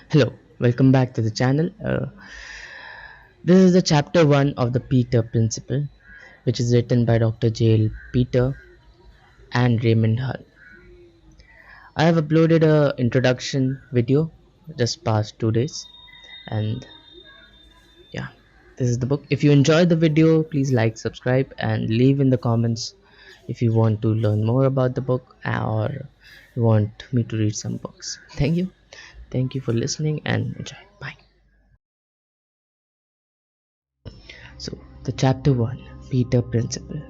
Hello, welcome back to the channel. This is the chapter 1 of the Peter Principle, which is written by Dr. J.L. Peter and Raymond Hull. I have uploaded a introduction video just past 2 days, and yeah, this is the book. If you enjoyed the video, please like, subscribe, and leave in the comments if you want to learn more about the book or you want me to read some books. Thank you for listening and enjoy. Bye. So, the chapter 1 Peter Principle.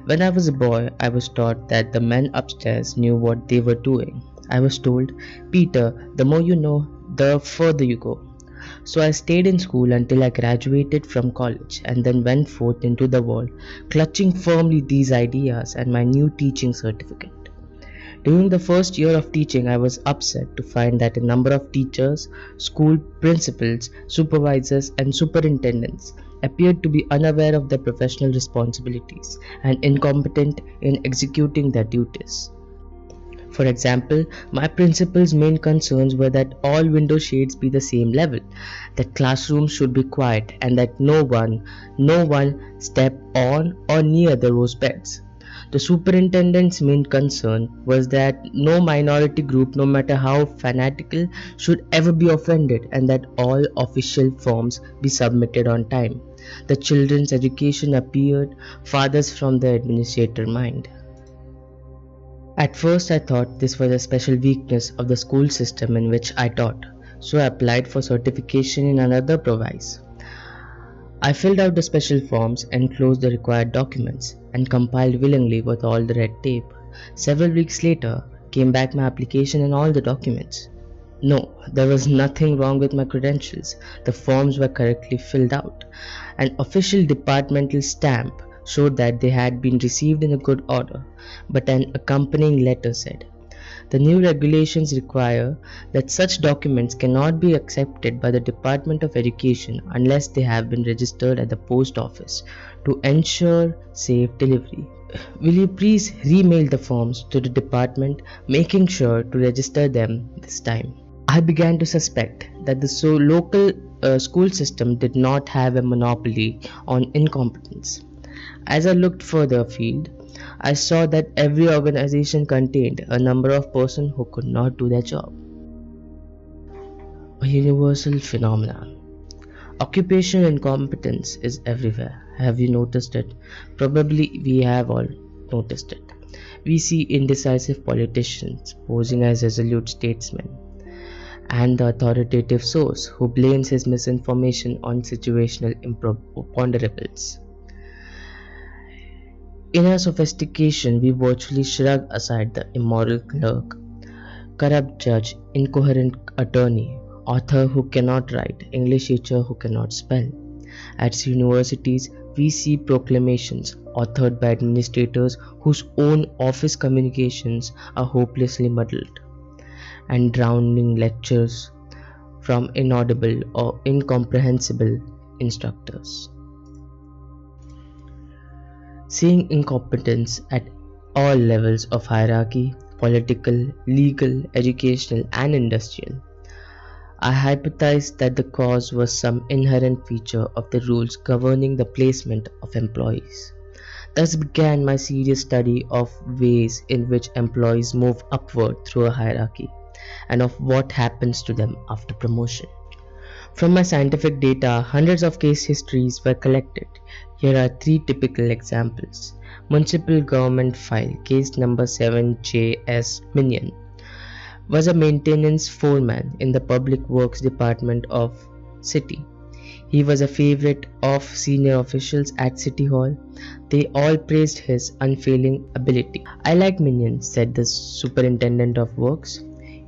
When I was a boy, I was taught that the men upstairs knew what they were doing. I was told, Peter, the more you know, the further you go. So I stayed in school until I graduated from college and then went forth into the world, clutching firmly these ideas and my new teaching certificate. During the first year of teaching, I was upset to find that a number of teachers, school principals, supervisors, and superintendents appeared to be unaware of their professional responsibilities and incompetent in executing their duties. For example, my principal's main concerns were that all window shades be the same level, that classrooms should be quiet, and that no one step on or near the rose beds. The superintendent's main concern was that no minority group, no matter how fanatical, should ever be offended, and that all official forms be submitted on time. The children's education appeared farthest from the administrator mind. At first I thought this was a special weakness of the school system in which I taught, so I applied for certification in another province. I filled out the special forms, enclosed the required documents, and compiled willingly with all the red tape. Several weeks later, came back my application and all the documents. No, there was nothing wrong with my credentials. The forms were correctly filled out. An official departmental stamp showed that they had been received in a good order, but an accompanying letter said, the new regulations require that such documents cannot be accepted by the Department of Education unless they have been registered at the post office to ensure safe delivery. Will you please remail the forms to the department, making sure to register them this time? I began to suspect that the local school system did not have a monopoly on incompetence. As I looked further afield, I saw that every organization contained a number of persons who could not do their job. A universal phenomenon. Occupational incompetence is everywhere. Have you noticed it? Probably we have all noticed it. We see indecisive politicians posing as resolute statesmen, and the authoritative source who blames his misinformation on situational imponderables. In our sophistication, we virtually shrug aside the immoral clerk, corrupt judge, incoherent attorney, author who cannot write, English teacher who cannot spell. At universities, we see proclamations authored by administrators whose own office communications are hopelessly muddled, and drowning lectures from inaudible or incomprehensible instructors. Seeing incompetence at all levels of hierarchy, political, legal, educational, and industrial, I hypothesized that the cause was some inherent feature of the rules governing the placement of employees. Thus began my serious study of ways in which employees move upward through a hierarchy, and of what happens to them after promotion. From my scientific data, hundreds of case histories were collected. Here are three typical examples. Municipal Government File, case number 7JS Minion, was a maintenance foreman in the Public Works Department of City. He was a favorite of senior officials at City Hall. They all praised his unfailing ability. I like Minion, said the Superintendent of Works.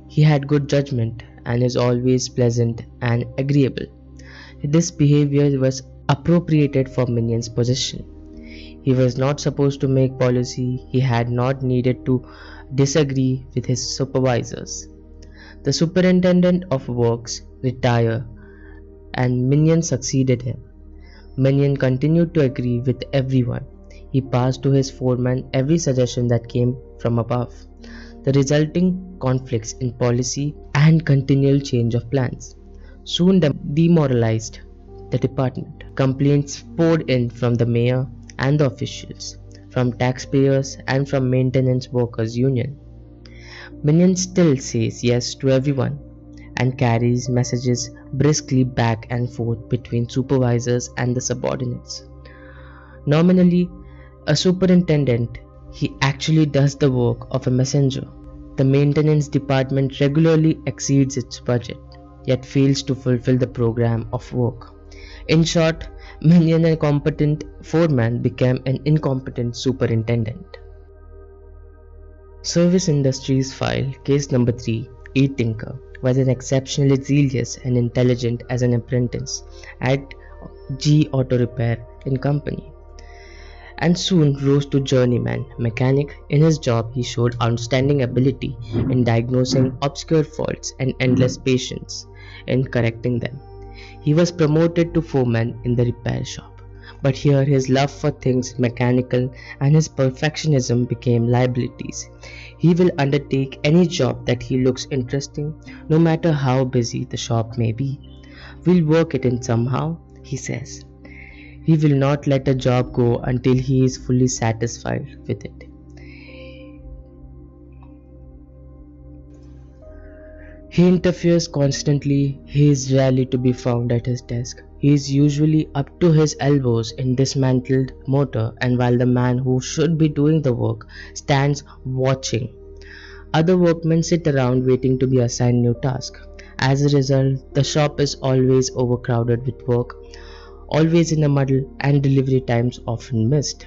He had good judgment and is always pleasant and agreeable. This behavior was appropriated for Minion's position. He was not supposed to make policy, he had not needed to disagree with his supervisors. The Superintendent of Works retired and Minion succeeded him. Minion continued to agree with everyone. He passed to his foreman every suggestion that came from above. the resulting conflicts in policy and continual change of plans soon demoralized the department. Complaints poured in from the mayor and the officials, from taxpayers and from maintenance workers union. Minion still says yes to everyone and carries messages briskly back and forth between supervisors and the subordinates. Nominally a superintendent, he actually does the work of a messenger. The maintenance department regularly exceeds its budget, yet fails to fulfill the program of work. In short, Minion, a competent foreman, became an incompetent superintendent. Service Industries File Case Number 3. E. Tinker was an exceptionally zealous and intelligent as an apprentice at G Auto Repair and Company, and soon rose to journeyman mechanic. In his job, he showed outstanding ability in diagnosing obscure faults and endless patience in correcting them. He was promoted to foreman in the repair shop, but here his love for things mechanical and his perfectionism became liabilities. He will undertake any job that he looks interesting, no matter how busy the shop may be. We'll work it in somehow, he says. He will not let a job go until he is fully satisfied with it. He interferes constantly. He is rarely to be found at his desk. He is usually up to his elbows in dismantled motor, and while the man who should be doing the work stands watching, other workmen sit around waiting to be assigned new tasks. As a result, the shop is always overcrowded with work, always in a muddle, and delivery times often missed.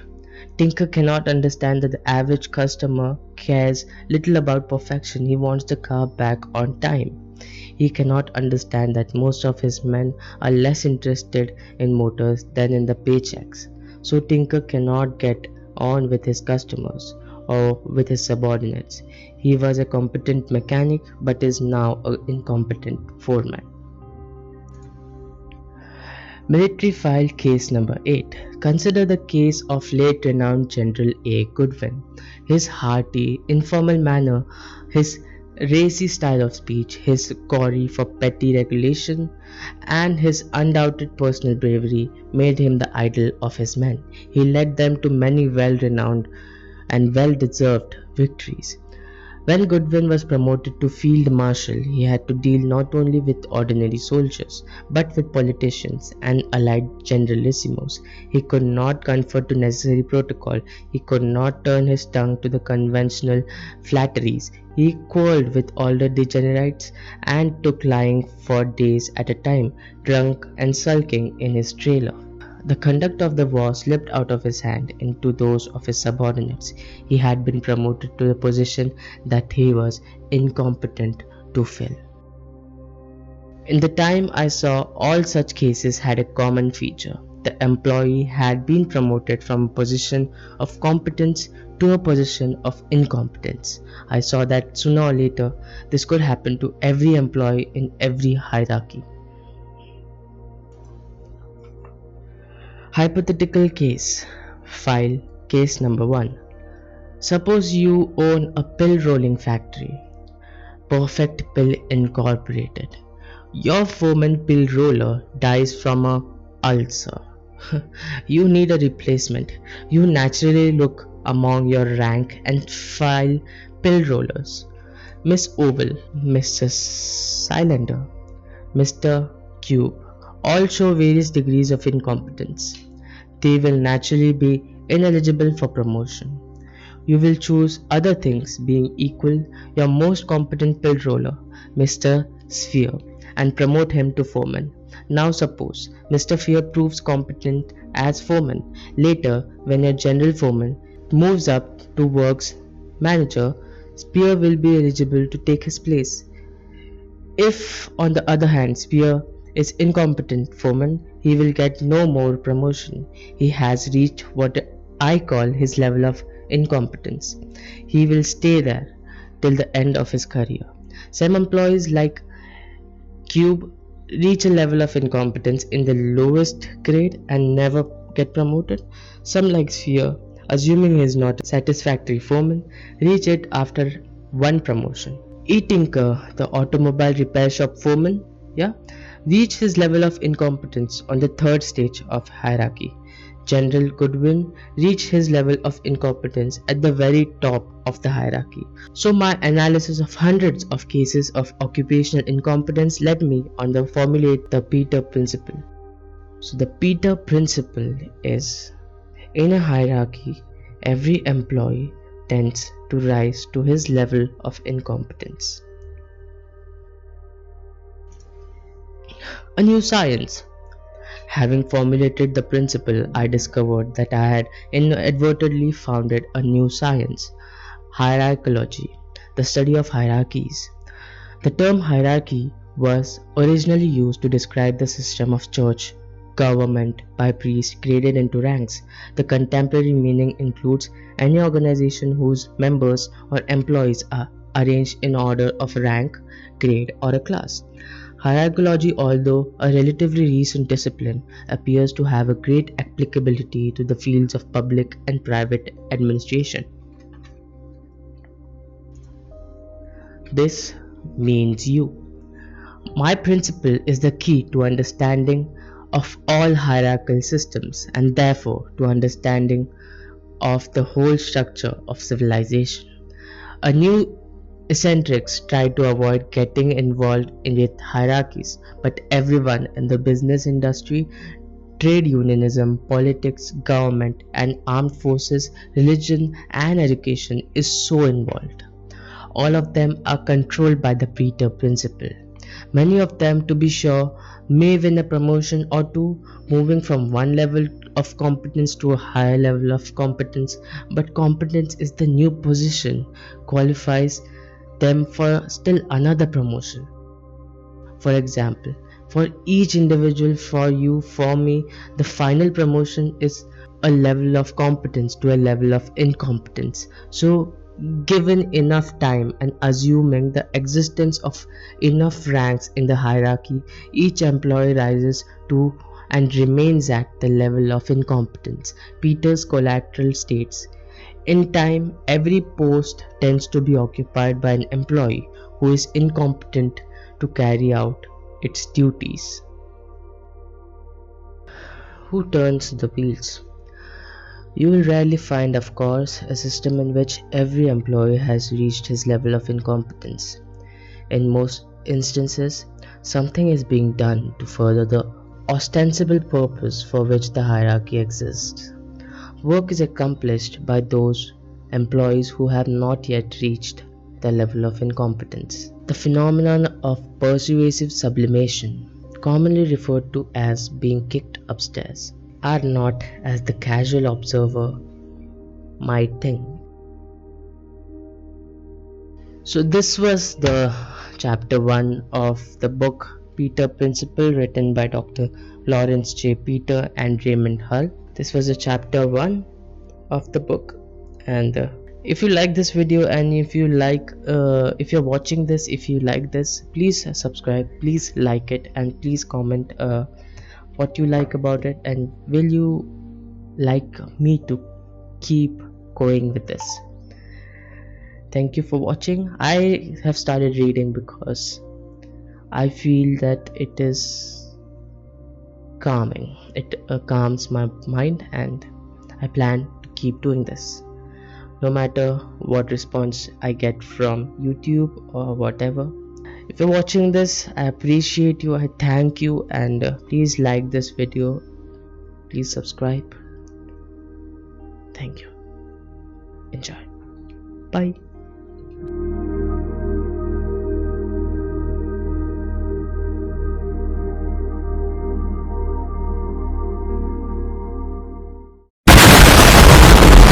Tinker cannot understand that the average customer cares little about perfection. He wants the car back on time. He cannot understand that most of his men are less interested in motors than in the paychecks. So Tinker cannot get on with his customers or with his subordinates. He was a competent mechanic but is now an incompetent foreman. Military File Case Number 8. Consider the case of late renowned General A. Goodwin. His hearty, informal manner, his racy style of speech, his gory for petty regulation, and his undoubted personal bravery made him the idol of his men. He led them to many well-renowned and well-deserved victories. When Goodwin was promoted to Field Marshal, he had to deal not only with ordinary soldiers, but with politicians and allied generalissimos. He could not confer to necessary protocol. He could not turn his tongue to the conventional flatteries. He quarreled with all the degenerates and took lying for days at a time, drunk and sulking in his trailer. The conduct of the war slipped out of his hand into those of his subordinates. He had been promoted to a position that he was incompetent to fill. In the time I saw, all such cases had a common feature. The employee had been promoted from a position of competence to a position of incompetence. I saw that sooner or later this could happen to every employee in every hierarchy. Hypothetical case. File Case Number 1. Suppose you own a pill rolling factory. Perfect Pill Incorporated. Your foreman pill roller dies from a ulcer. You need a replacement. You naturally look among your rank and file pill rollers. Miss Oval, Mrs. Cylinder, Mr. Cube all show various degrees of incompetence. They will naturally be ineligible for promotion. You will choose other things being equal your most competent pill roller, Mr. Sphere, and promote him to foreman. Now suppose Mr. Sphere proves competent as foreman. Later, when your general foreman moves up to works manager, Spear will be eligible to take his place. If, on the other hand, Spear is incompetent foreman, he will get no more promotion. He has reached what I call his level of incompetence. He will stay there till the end of his career. Some employees like Cube reach a level of incompetence in the lowest grade and never get promoted. Some like Sphere, assuming he is not a satisfactory foreman, reach it after one promotion. E. Tinker, the automobile repair shop foreman, yeah, reached his level of incompetence on the third stage of hierarchy. General Goodwin reached his level of incompetence at the very top of the hierarchy. So my analysis of hundreds of cases of occupational incompetence led me on to formulate the Peter Principle. So the Peter Principle is, in a hierarchy, every employee tends to rise to his level of incompetence. A new science. Having formulated the principle, I discovered that I had inadvertently founded a new science, hierarchology, the study of hierarchies. The term hierarchy was originally used to describe the system of church government by priests graded into ranks. The contemporary meaning includes any organization whose members or employees are arranged in order of rank, grade, or a class. Hierarchology, although a relatively recent discipline, appears to have a great applicability to the fields of public and private administration. This means you. My principle is the key to understanding of all hierarchical systems and therefore to understanding of the whole structure of civilization. A new eccentrics try to avoid getting involved in with hierarchies, but everyone in the business industry, trade unionism, politics, government, and armed forces, religion, and education is so involved. All of them are controlled by the Peter Principle. Many of them, to be sure, may win a promotion or two, moving from one level of competence to a higher level of competence, but competence is the new position, qualifies them for still another promotion. For example, for each individual, for you, for me, the final promotion is a level of competence to a level of incompetence. So given enough time and assuming the existence of enough ranks in the hierarchy, each employee rises to and remains at the level of incompetence. Peter's collateral states, in time, every post tends to be occupied by an employee who is incompetent to carry out its duties. Who turns the wheels? You will rarely find, of course, a system in which every employee has reached his level of incompetence. In most instances, something is being done to further the ostensible purpose for which the hierarchy exists. Work is accomplished by those employees who have not yet reached the level of incompetence. The phenomenon of persuasive sublimation, commonly referred to as being kicked upstairs, are not as the casual observer might think. So this was the chapter 1 of the book Peter Principle, written by Dr. Lawrence J. Peter and Raymond Hull. This was a chapter 1 of the book, and if you like this video and if you're watching this, if you like this, please subscribe, please like it, and please comment what you like about it, and will you like me to keep going with this. Thank you for watching. I have started reading because I feel that it is calming. It calms my mind, and I plan to keep doing this no matter what response I get from YouTube or whatever. If you're watching this, I appreciate you, I thank you, and please like this video, please subscribe. Thank you. Enjoy. Bye.